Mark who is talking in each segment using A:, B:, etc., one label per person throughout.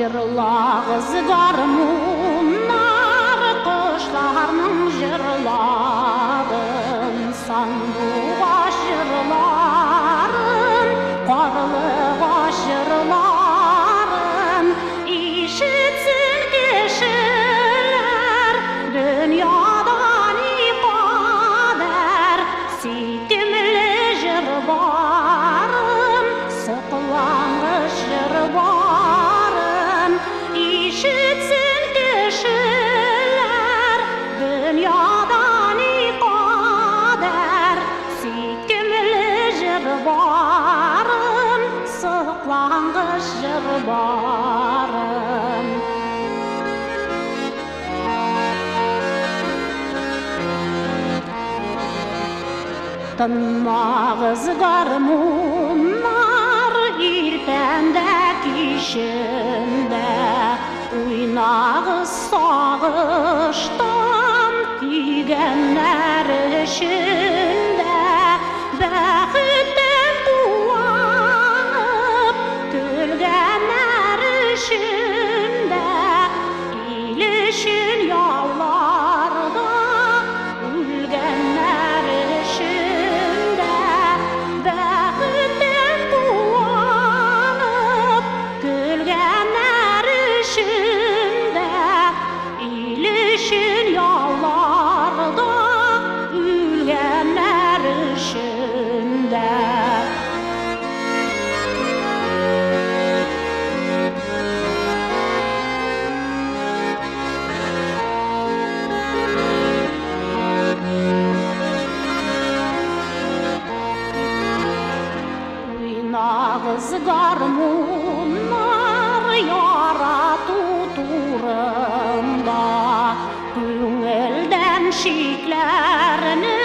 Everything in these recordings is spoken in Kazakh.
A: жырлағыз гармуннар құштарның жырларын, сандуғаш жырларын, қарлығаш жырларын ишітсін кешілер, дүниядан ипадер сүйкімлі жыр барын, сықылаңғыш жыр барын ишітсін кешілер, дүниядан ипадер сүйкімлі жыр барын, сықылаңғыш жыр барын. Тынмағыз гармуннар иртәндә кичендә, уйнағыз сағыштан көйгәннәр эчендә, бәхеттән куанып көлгәннәр эчендә, ил өчен яуларда үлгәннәр эчендә, бәхеттән куанып көлгәннәр эчендә, ил өчен яуларда үлгәннәр эчендә. Уйнағыз гармуннар ярату турында, күңелдән шикләрне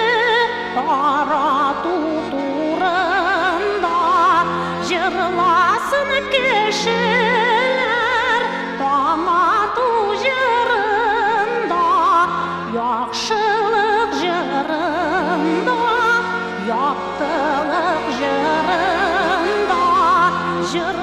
A: тарату турында, жырласын кешеләр таң ату жырында, яхшылык жырында, яктылык жырында, жыр